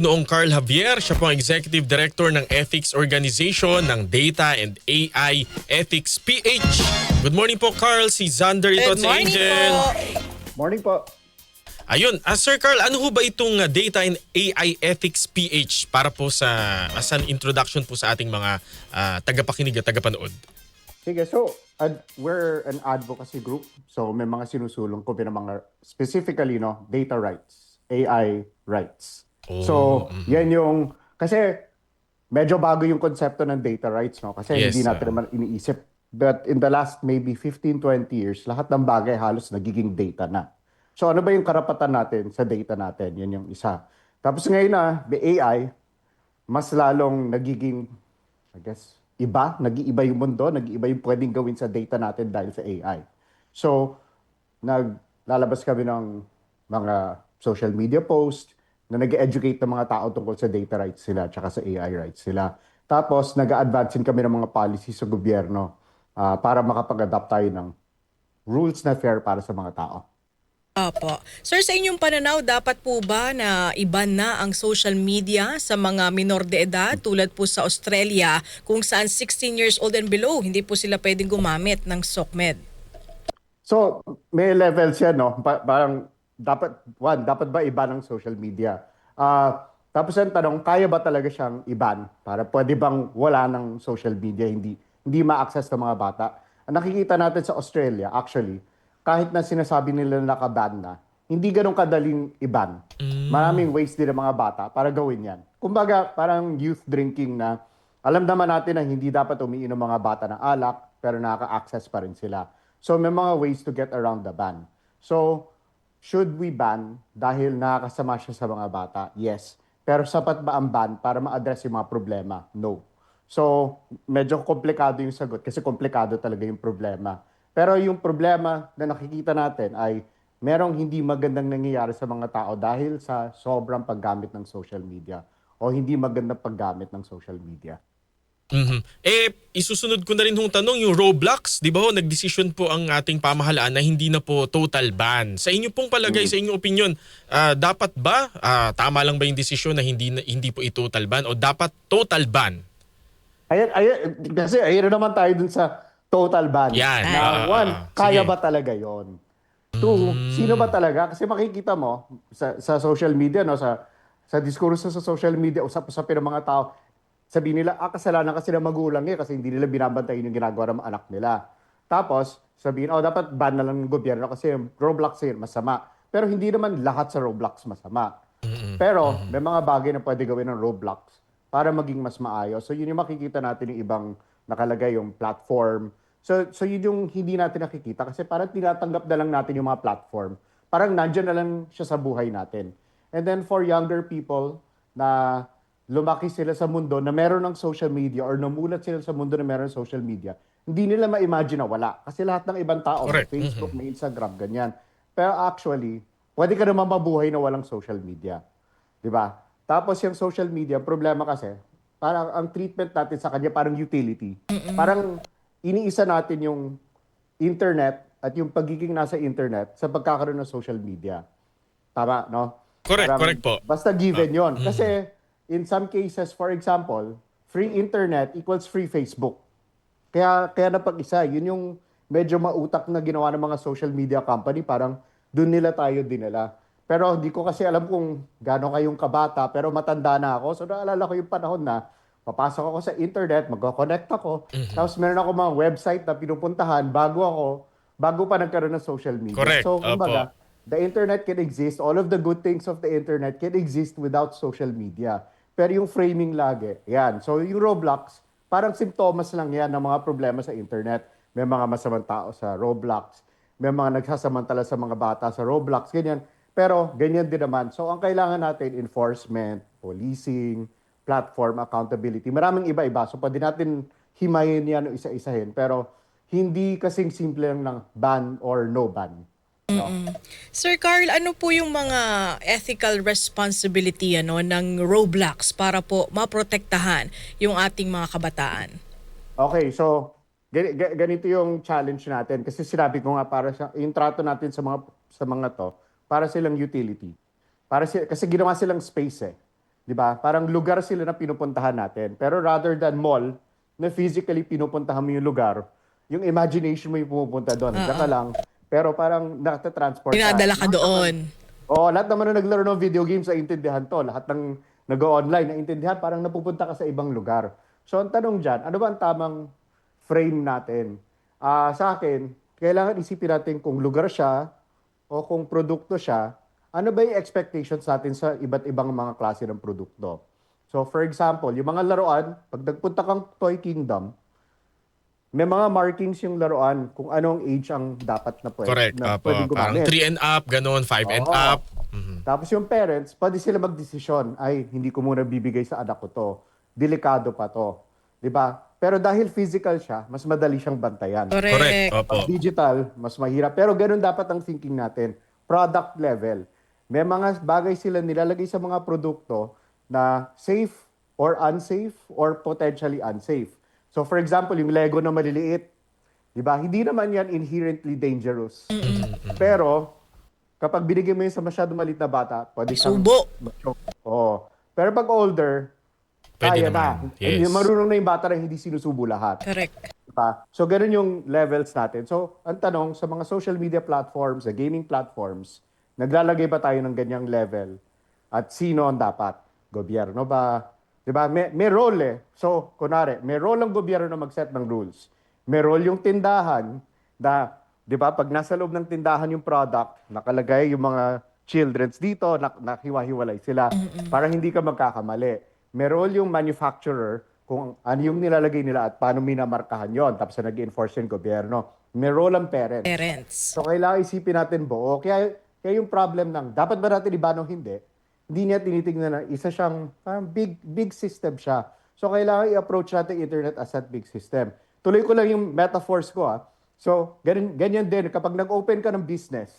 Noong Carl Javier, siya po ang Executive Director ng Ethics Organization ng Data and AI Ethics PH. Good morning po, Carl. Si Xander ito at si Angel. Morning po. Ayun, Sir Carl, ano ho ba itong Data and AI Ethics PH para po sa as an introduction po sa ating mga tagapakinig at tagapanood? Sige, so we're an advocacy group. So may mga sinusulong ko ng mga specifically data rights, AI rights. So yan yung kasi medyo bago yung konsepto ng data rights kasi Yes, hindi natin naman iniisip. But in the last maybe 15-20 years, lahat ng bagay halos nagiging data na. So ano ba yung karapatan natin sa data natin? Yan yung isa. Tapos ngayon the AI, mas lalong nagiging, I guess, nag-iiba yung mundo, nag-iiba yung pwedeng gawin sa data natin dahil sa AI. So, naglalabas kami ng mga social media post na nag-educate ng mga tao tungkol sa data rights sila at sa AI rights sila. Tapos, nag-a-advance din kami ng mga policy sa gobyerno para makapag-adapt tayo ng rules na fair para sa mga tao. Opo. Sir, sa inyong pananaw, dapat po ba na iban na ang social media sa mga minor de edad tulad po sa Australia kung saan 16 years old and below, hindi po sila pwedeng gumamit ng SOCMED? So, may levels yan, parang dapat ba iban ng social media? Tapos ang tanong, kaya ba talaga siyang iban? Para pwede bang wala ng social media, hindi ma-access ng mga bata? Ang nakikita natin sa Australia, actually, kahit na sinasabi nila nakaban na, hindi ganun kadaling iban. Maraming ways din ng mga bata para gawin yan. Kumbaga, parang youth drinking na alam naman natin na hindi dapat umiinom mga bata ng alak, pero nakaka-access pa rin sila. So may mga ways to get around the ban. So, should we ban dahil nakakasama siya sa mga bata? Yes. Pero sapat ba ang ban para ma-address yung mga problema? No. So, medyo komplikado yung sagot kasi komplikado talaga yung problema. Pero yung problema na nakikita natin ay merong hindi magandang nangyayari sa mga tao dahil sa sobrang paggamit ng social media o hindi magandang paggamit ng social media. Isusunod ko na rin hong tanong, yung Roblox, di ba ho, nagdesisyon po ang ating pamahalaan na hindi na po total ban. Sa inyo pong palagay, sa inyong opinion, dapat ba, tama lang ba yung desisyon na hindi po i-total ban o dapat total ban? Kasi ayun naman tayo dun sa total ban. Yan. Kaya Sige. ba talaga yon? Two, sino ba talaga? Kasi makikita mo sa social media, sa diskurso sa social media, usap-usapin ng mga tao, sabihin nila, kasalanan kasi ng magulang kasi hindi nila binabantayin yung ginagawa ng mga anak nila. Tapos, sabihin, dapat ban na lang ng gobyerno kasi Roblox yun, masama. Pero hindi naman lahat sa Roblox masama. Pero, may mga bagay na pwede gawin ng Roblox para maging mas maayos. So, yun yung makikita natin yung ibang nakalagay yung platform. So yun yung hindi natin nakikita kasi parang tinatanggap na lang natin yung mga platform. Parang nandyan na lang siya sa buhay natin. And then for younger people na lumaki sila sa mundo na meron ng social media or namulat sila sa mundo na meron ng social media, hindi nila ma-imagine na wala. Kasi lahat ng ibang tao, may Correct. Facebook, may Instagram, ganyan. Pero actually, pwede ka naman mabuhay na walang social media. Di ba? Tapos yung social media, problema kasi, parang ang treatment natin sa kanya parang utility. Parang iniisa natin yung internet at yung pagiging nasa internet sa pagkakaroon ng social media. Tama, no? Correct po. Basta given yon. Kasi in some cases, for example, free internet equals free Facebook. Kaya napag-isa, yun yung medyo mautak na ginawa ng mga social media company, parang dun nila tayo dinala. Pero hindi ko kasi alam kung gaano kayong kabata, pero matanda na ako. So naalala ko yung panahon na papasok ako sa internet, magko-connect ako, tapos meron ako mga website na pinupuntahan bago pa nagkaroon ng social media. Correct. So, kumbaga, Opo. the internet can exist, all of the good things of the internet can exist without social media. Pero yung framing lagi, yan. So, yung Roblox, parang simptomas lang yan ng mga problema sa internet. May mga masamang tao sa Roblox, may mga nagsasamantala sa mga bata sa Roblox, ganyan. Pero ganyan din naman. So, ang kailangan natin, enforcement, policing, platform accountability. Maraming iba-iba. So, pwede natin himayin yan o isa-isahin. Pero, hindi kasing simple lang ng ban or no ban. No? Sir Carl, ano po yung mga ethical responsibility ng Roblox para po maprotektahan yung ating mga kabataan? Okay, so, ganito yung challenge natin. Kasi sinabi ko nga, yung trato natin sa mga to, para silang utility. Kasi ginawa silang space Di ba? Parang lugar sila na pinupuntahan natin. Pero rather than mall, na physically pinupuntahan mo yung lugar, yung imagination mo yung pumupunta doon. Diyan ka lang. Pero parang nakata-transport ka. Dinadala ka doon. Oo, lahat naman na naglaro ng video games, naiintindihan to. Lahat ng nag-online, naiintindihan, parang napupunta ka sa ibang lugar. So, ang tanong dyan, ano ba ang tamang frame natin? Sa akin, kailangan isipin natin kung lugar siya o kung produkto siya, ano ba yung expectations natin sa iba't ibang mga klase ng produkto? So, for example, yung mga laruan, pag nagpunta kang Toy Kingdom, may mga markings yung laruan kung anong age ang dapat na Correct. pwedeng Parang gumamit. 3 and up, ganun, 5 and Oo. up. Mhm. Tapos yung parents, pwede sila magdesisyon, ay, hindi ko muna bibigay sa anak ko to. Delikado pa to. 'Di ba? Pero dahil physical siya, mas madali siyang bantayan. Correct. Correct. Opo. Pag digital, mas mahirap. Pero ganun dapat ang thinking natin. Product level. May mga bagay sila nilalagay sa mga produkto na safe or unsafe or potentially unsafe. So for example, yung Lego na maliliit, 'di ba? Hindi naman yan inherently dangerous. Pero kapag binigay mo yun sa masyadong maliit na bata, pwede siyang Subo. ma-choke. Oo. Pero pag older, Pwede kaya naman. na. Yes. Marunong na yung bata na hindi sinusubo lahat. Correct. Diba? So, ganun yung levels natin. So, ang tanong, sa mga social media platforms, sa gaming platforms, naglalagay ba tayo ng ganyang level? At sino ang dapat? Gobyerno ba? Diba? May role eh. So, kunwari, may role ang gobyerno na mag-set ng rules. May role yung tindahan na, di ba, pag nasa loob ng tindahan yung product, nakalagay yung mga children's dito, nakiwa-hiwalay sila para hindi ka magkakamali. May role yung manufacturer kung ano yung nilalagay nila at paano minamarkahan yon. Tapos na nag-enforce yung gobyerno. May role ang parents. Parents. So, kailangan isipin natin buo. Kaya yung problem ng, dapat ba natin iba o hindi niya tinitingnan na isa siyang parang big system siya. So, kailangan i-approach natin internet as that big system. Tuloy ko lang yung metaphors ko. So, ganyan din. Kapag nag-open ka ng business,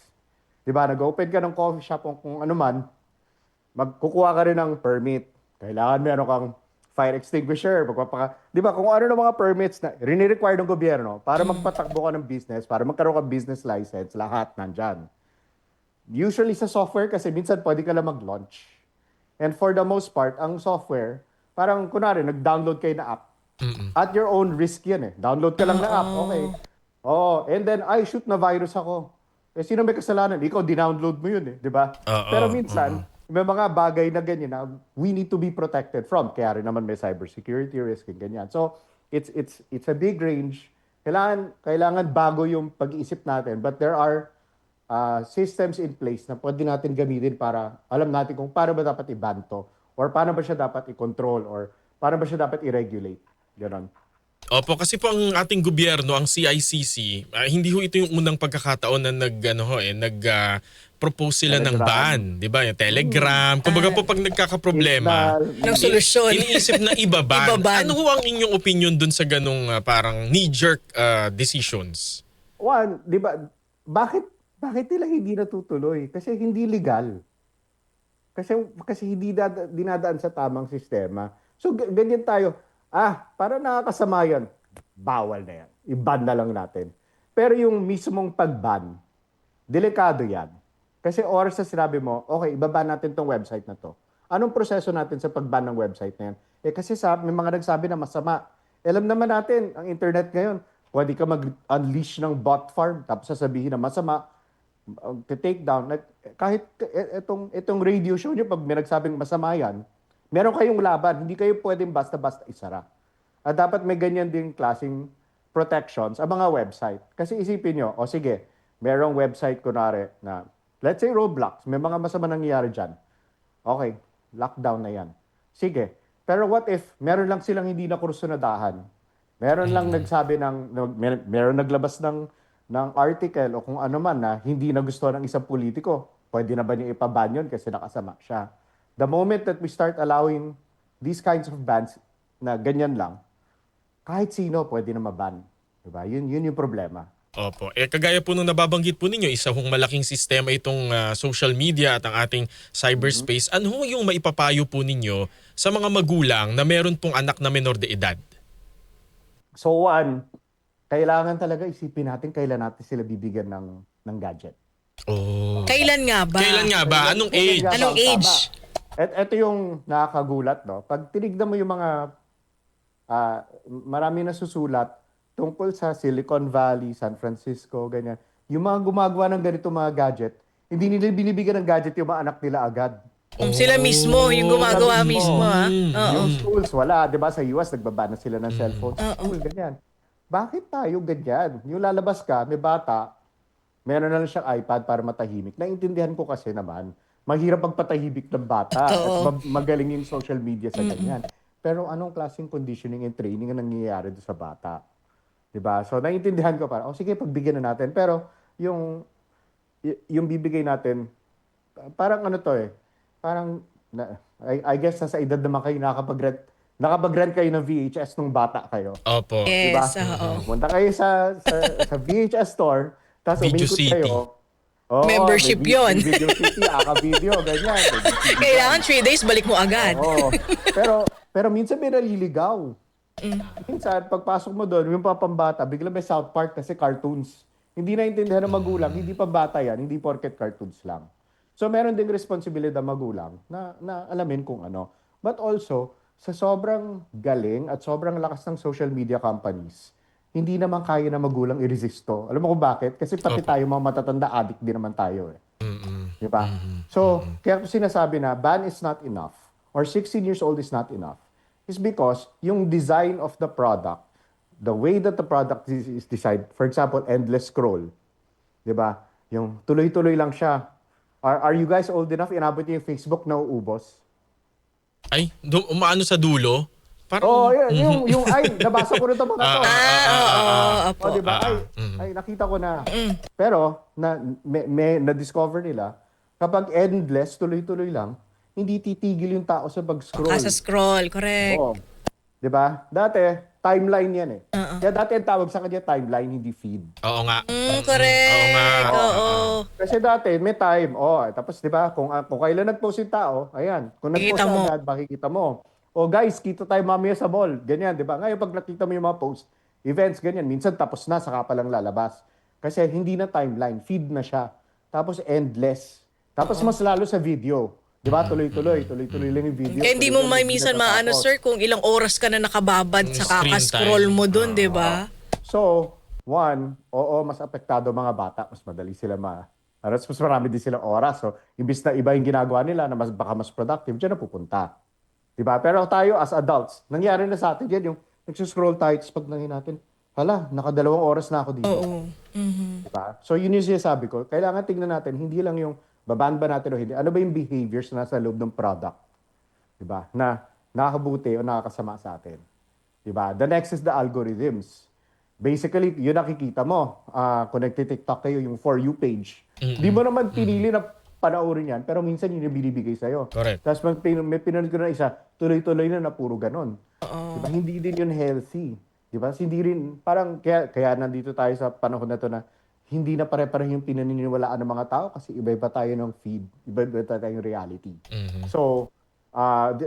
di ba, nag-open ka ng coffee shop o kung ano man, magkukuha ka rin ng permit. Kailangan meron kang fire extinguisher, di ba, kung ano ng mga permits na rini-require ng gobyerno para magpatakbo ka ng business, para magkaroon ka business license, lahat nandyan. Usually sa software kasi minsan pwede ka lang mag-launch. And for the most part, ang software, parang kunwari, nag-download kayo na app. At your own risk yan eh. Download ka lang na app, okay. Oh, and then, shoot na virus ako. Eh, sino may kasalanan? Ikaw, dinownload mo yun eh, di ba? Pero minsan, may mga bagay na ganyan na we need to be protected from. Kaya rin naman may cybersecurity risk and ganyan. So, it's a big range. Kailangan bago yung pag-iisip natin. But there are systems in place na pwede natin gamitin para alam natin kung paano ba dapat i-ban to or paano ba siya dapat i-control or paano ba siya dapat i-regulate. Ganon. Opo, kasi po ang ating gobyerno, ang CICC, hindi ho ito yung unang pagkakataon na propose sila ng Telegram. ban, 'di ba? Yung Telegram. Kumbaga po pag nagkakaproblema, Ng solusyon. iniisip na ibaban. Ibaban. Ano ho ang inyong opinion dun sa ganung parang knee-jerk decisions? One, di ba, bakit nila hindi natutuloy? Kasi hindi legal. Kasi hindi dinadaan sa tamang sistema. So, ganyan tayo. Para nakakasama yan, bawal na yan. I-ban na lang natin. Pero yung mismong pag-ban, delikado yan. Kasi oras na sinabi mo, okay, ibaban natin tong website na to. Anong proseso natin sa pag-ban ng website na yan? Kasi may mga nagsabi na masama. Alam naman natin, ang internet ngayon, pwede ka mag-unleash ng bot farm, tapos sasabihin na masama, take down. Kahit itong radio show nyo, pag may nagsabing masama yan, meron kayong laban. Hindi kayo pwedeng basta-basta isara. At dapat may ganyan din klaseng protections sa mga website. Kasi isipin nyo, sige, merong website kunwari na, let's say Roblox, may mga masama nangyayari dyan. Okay, lockdown na yan. Sige, pero what if meron lang silang hindi na kursunadahan? Meron lang nagsabi meron naglabas ng article o kung ano man na hindi nagustuhan ng isang politiko. Pwede na ba niya ipaban yun kasi nakasama siya? The moment that we start allowing these kinds of bans na ganyan lang, kahit sino pwede na maban. Diba? Yun yung problema. Opo. Kagaya po nung nababanggit po ninyo, isa hong malaking sistema itong social media at ang ating cyberspace. Ano ho yung maipapayo po ninyo sa mga magulang na meron pong anak na menor de edad? So one, kailangan talaga isipin natin kailan natin sila bibigyan ng gadget. Oh. Kailan nga ba? Kailan nga ba? Anong age? Anong age? Ito yung nakakagulat, no? Pag tinignan mo yung mga marami nasusulat tungkol sa Silicon Valley, San Francisco, ganyan. Yung mga gumagawa ng ganito mga gadget, hindi nila binibigyan ng gadget yung mga anak nila agad. Sila mismo, yung gumagawa Sila mismo, ha? Oo. Yung schools, wala. Di ba sa US, nagbaba na sila ng cellphone sa school, ganyan. Bakit tayo ganyan? Yung lalabas ka, may bata, meron na lang siyang iPad para matahimik. Naintindihan ko kasi naman, mahirap magpatahimik ng bata at magaling yung social media sa ganyan. Pero anong klaseng conditioning and training ang nangyayari doon sa bata? 'Di ba? So naiintindihan ko para, sige, pagbigyan na natin. Pero yung bibigay natin, parang ano to parang, I guess sa edad naman kayo nakapag-rent kayo ng VHS nung bata kayo. Opo. Diba? Yes, oo. Punta kayo sa VHS store, tapos Video umikot City. kayo. Oo, Membership may yun. Video City, Aka-video, ganyan. Kailangan 3 days, balik mo agad. Oo. Pero minsan may naliligaw. Minsan, pagpasok mo doon, yung papambata, bigla may South Park kasi cartoons. Hindi naintindihan ng magulang, hindi pambata yan, hindi porket cartoons lang. So meron ding responsibilidad ng magulang na alamin kung ano. But also, sa sobrang galing at sobrang lakas ng social media companies, hindi naman kaya na magulang i-resisto. Alam mo kung bakit? Kasi pati tayo mga matatanda, addict din naman tayo. Di ba? So, kaya ko sinasabi na ban is not enough or 16 years old is not enough is because yung design of the product, the way that the product is designed, for example, endless scroll, di ba? Yung tuloy-tuloy lang siya. Are you guys old enough? Inabot niyo yung Facebook na uubos? Ay, umaano sa dulo? Parang, Oo, yung nabasa ko na ito mga to. Opo. O, di ba? Ay, nakita ko na. Pero, may na-discover nila, kapag endless, tuloy-tuloy lang, hindi titigil yung tao sa pag-scroll. Scroll, correct. Oo. Di ba? Dati, timeline yan eh. Kaya dati ang tawag sa kanya timeline, hindi feed. Oo nga. Correct. Oo nga. Oo. Kasi dati, may time. Tapos di ba, kung kailan nag-post yung tao, ayan. Kung nag-post Makikita mo. agad, makikita mo. Guys, kita tayo mamaya sa mall. Ganyan, di ba? Ngayon, pag nakita mo yung mga post, events, ganyan. Minsan tapos na, saka pa lang lalabas. Kasi hindi na timeline, feed na siya. Tapos endless. Tapos mas lalo sa video. Di ba? Tuloy-tuloy lang yung video. Kaya hindi mo Tuloy-tuloy, minsan hindi maano, natatapos. sir, kung ilang oras ka na nakababad sa Screen kakascroll time. mo dun, di ba? So, one, mas apektado mga bata. Mas madali sila mas marami din silang oras. So, imbis na iba yung ginagawa nila na baka mas productive, dyan na pupunta. Diba? Pero tayo as adults, nangyari na sa atin yan, yung nagsuscroll tayo, tapos pag nangin natin, hala, nakadalawang oras na ako dito. Oo. Diba? So, yun yung sinasabi ko. Kailangan tingnan natin, hindi lang yung baban ba natin o hindi. Ano ba yung behaviors na nasa loob ng product? Diba? Na nakakabuti o nakakasama sa atin. Diba? The next is the algorithms. Basically, yun nakikita mo. Kung nagtitiktok kayo, yung For You page. Di mo naman pinili na panoorin yan, pero minsan yun yung binibigay sa'yo. Correct. Tapos may pinanood ko na isa, tuloy-tuloy na puro ganon. Diba? Hindi din yun healthy. Diba? Hindi rin, parang kaya nandito tayo sa panahon na to na hindi na pare-pareho yung pinaniniwalaan ng mga tao kasi iba-iba tayo ng feed, iba-iba tayo yung reality. So,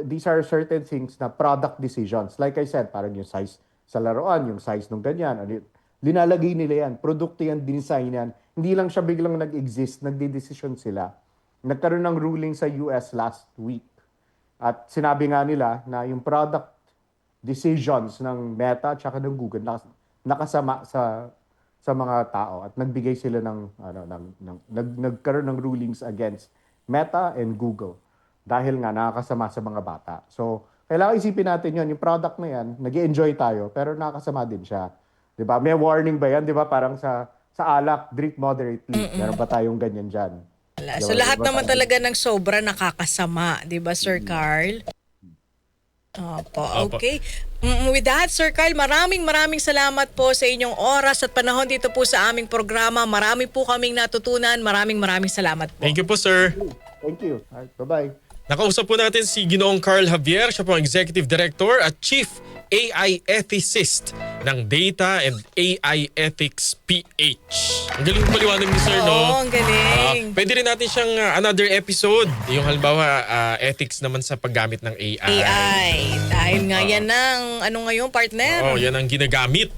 these are certain things na product decisions. Like I said, parang yung size sa laruan, yung size ng ganyan, linalagay nila yan, produkto yan, design yan. Hindi lang siya biglang nag-exist, nagdi-decision sila. Nagkaroon ng ruling sa US last week. At sinabi nga nila na yung product decisions ng Meta at saka ng Google nakasama sa mga tao at nagbigay sila nagkaroon ng rulings against Meta and Google dahil nga nakakasama sa mga bata. So, kailangan isipin natin yun, yung product na yan, nag-enjoy tayo, pero nakakasama din siya. 'Di ba? May warning ba yan? 'Di ba? Parang sa alak, drink moderately. Meron ba tayong ganyan dyan? So lahat naman talaga ng sobra nakakasama, di ba, Sir Carl? Opo, okay. With that, Sir Carl, maraming salamat po sa inyong oras at panahon dito po sa aming programa. Marami po kaming natutunan. Maraming salamat po. Thank you po, sir. Thank you. All right, bye-bye. Nakausap po natin si Ginoong Carl Javier, siya po ang Executive Director at Chief AI Ethicist ng Data and AI Ethics PH. Ang galing paliwanag ni sir, no? Oo, ang galing. Pwede rin natin siyang another episode. Yung halimbawa, ethics naman sa paggamit ng AI. AI. Dahil nga yan ang, ano ngayon, partner? Oh, yan ang ginagamit